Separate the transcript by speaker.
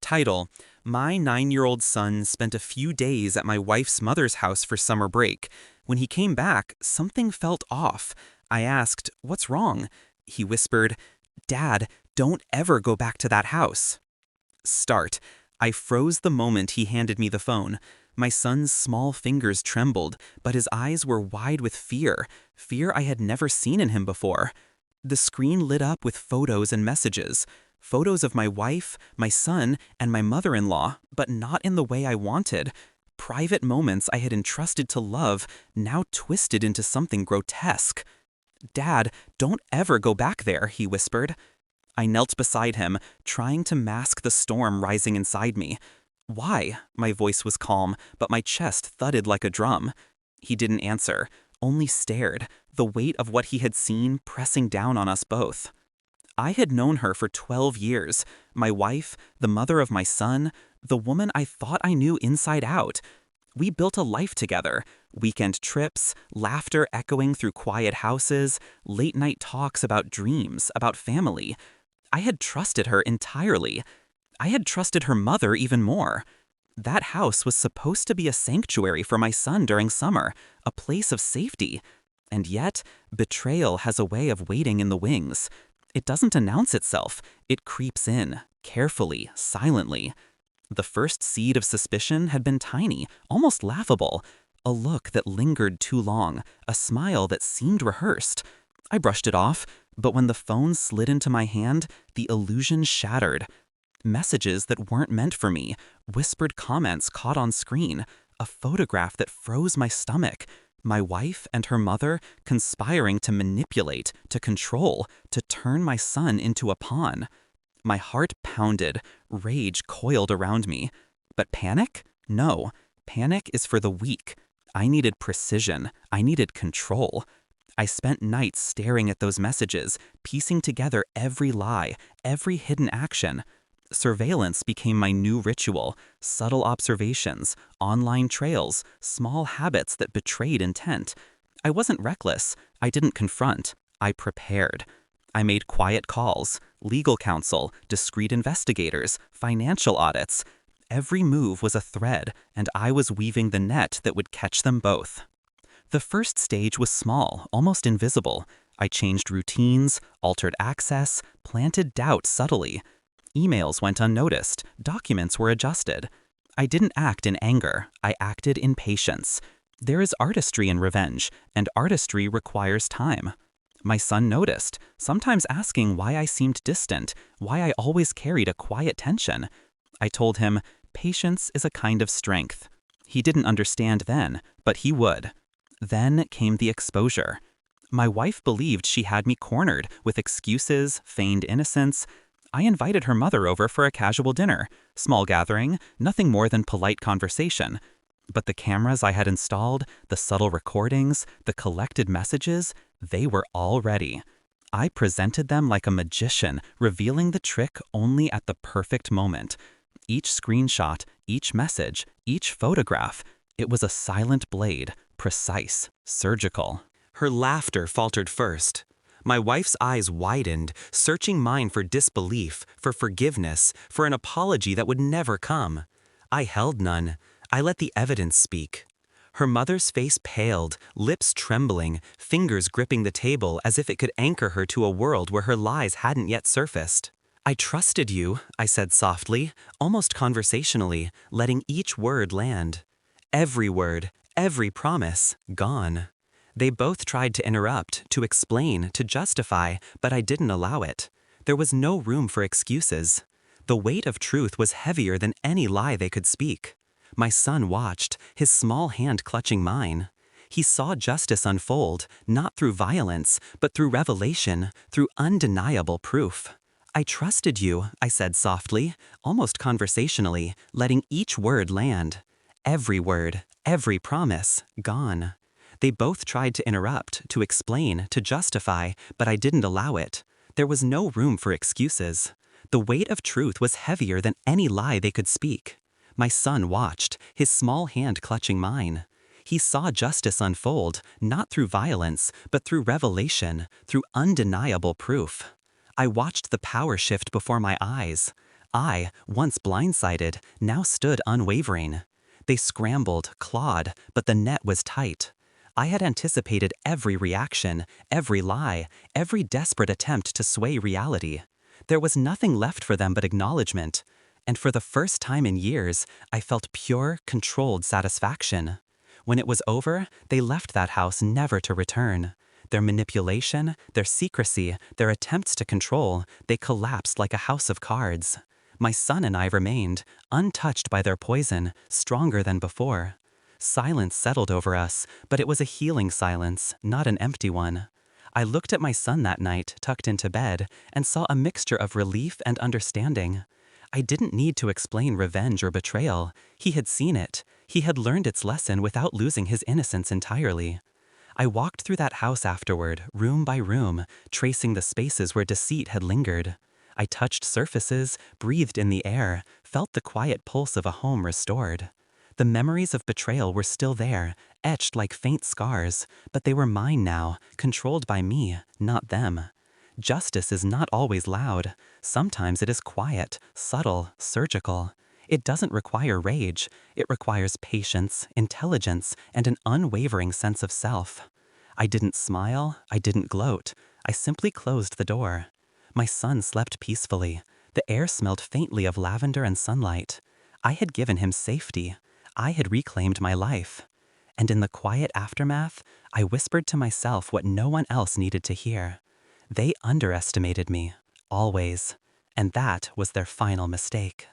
Speaker 1: Title: My 9-year-old son spent a few days at my wife's mother's house for summer break. When he came back, something felt off. I asked, "What's wrong?" He whispered, "Dad, don't ever go back to that house." Start. I froze the moment he handed me the phone. My son's small fingers trembled, but his eyes were wide with fear I had never seen in him before. The screen lit up with photos and messages. Photos of my wife, my son, and my mother-in-law, but not in the way I wanted. Private moments I had entrusted to love, now twisted into something grotesque. "Dad, don't ever go back there," he whispered. I knelt beside him, trying to mask the storm rising inside me. "Why?" My voice was calm, but my chest thudded like a drum. He didn't answer, only stared, the weight of what he had seen pressing down on us both. I had known her for 12 years, my wife, the mother of my son, the woman I thought I knew inside out. We built a life together, weekend trips, laughter echoing through quiet houses, late-night talks about dreams, about family. I had trusted her entirely. I had trusted her mother even more. That house was supposed to be a sanctuary for my son during summer, a place of safety. And yet, betrayal has a way of waiting in the wings. It doesn't announce itself. It creeps in, carefully, silently. The first seed of suspicion had been tiny, almost laughable. A look that lingered too long, a smile that seemed rehearsed. I brushed it off, but when the phone slid into my hand, the illusion shattered. Messages that weren't meant for me, whispered comments caught on screen, a photograph that froze my stomach. My wife and her mother conspiring to manipulate, to control, to turn my son into a pawn. My heart pounded, rage coiled around me. But panic? No. Panic is for the weak. I needed precision. I needed control. I spent nights staring at those messages, piecing together every lie, every hidden action. Surveillance became my new ritual, subtle observations, online trails, small habits that betrayed intent. I wasn't reckless. I didn't confront. I prepared. I made quiet calls, legal counsel, discreet investigators, financial audits. Every move was a thread, and I was weaving the net that would catch them both. The first stage was small, almost invisible. I changed routines, altered access, planted doubt subtly. Emails went unnoticed, documents were adjusted. I didn't act in anger, I acted in patience. There is artistry in revenge, and artistry requires time. My son noticed, sometimes asking why I seemed distant, why I always carried a quiet tension. I told him, patience is a kind of strength. He didn't understand then, but he would. Then came the exposure. My wife believed she had me cornered, with excuses, feigned innocence. I invited her mother over for a casual dinner, small gathering, nothing more than polite conversation. But the cameras I had installed, the subtle recordings, the collected messages, they were all ready. I presented them like a magician, revealing the trick only at the perfect moment. Each screenshot, each message, each photograph, it was a silent blade, precise, surgical. Her laughter faltered first. My wife's eyes widened, searching mine for disbelief, for forgiveness, for an apology that would never come. I held none. I let the evidence speak. Her mother's face paled, lips trembling, fingers gripping the table as if it could anchor her to a world where her lies hadn't yet surfaced. "I trusted you," I said softly, almost conversationally, letting each word land. Every word, every promise, gone. They both tried to interrupt, to explain, to justify, but I didn't allow it. There was no room for excuses. The weight of truth was heavier than any lie they could speak. My son watched, his small hand clutching mine. He saw justice unfold, not through violence, but through revelation, through undeniable proof. "I trusted you," I said softly, almost conversationally, letting each word land. Every word, every promise, gone. They both tried to interrupt, to explain, to justify, but I didn't allow it. There was no room for excuses. The weight of truth was heavier than any lie they could speak. My son watched, his small hand clutching mine. He saw justice unfold, not through violence, but through revelation, through undeniable proof. I watched the power shift before my eyes. I, once blindsided, now stood unwavering. They scrambled, clawed, but the net was tight. I had anticipated every reaction, every lie, every desperate attempt to sway reality. There was nothing left for them but acknowledgement. And for the first time in years, I felt pure, controlled satisfaction. When it was over, they left that house never to return. Their manipulation, their secrecy, their attempts to control, they collapsed like a house of cards. My son and I remained, untouched by their poison, stronger than before. Silence settled over us, but it was a healing silence, not an empty one. I looked at my son that night, tucked into bed, and saw a mixture of relief and understanding. I didn't need to explain revenge or betrayal. He had seen it. He had learned its lesson without losing his innocence entirely. I walked through that house afterward, room by room, tracing the spaces where deceit had lingered. I touched surfaces, breathed in the air, felt the quiet pulse of a home restored. The memories of betrayal were still there, etched like faint scars, but they were mine now, controlled by me, not them. Justice is not always loud. Sometimes it is quiet, subtle, surgical. It doesn't require rage. It requires patience, intelligence, and an unwavering sense of self. I didn't smile. I didn't gloat. I simply closed the door. My son slept peacefully. The air smelled faintly of lavender and sunlight. I had given him safety. I had reclaimed my life. And in the quiet aftermath, I whispered to myself what no one else needed to hear. They underestimated me, always. And that was their final mistake.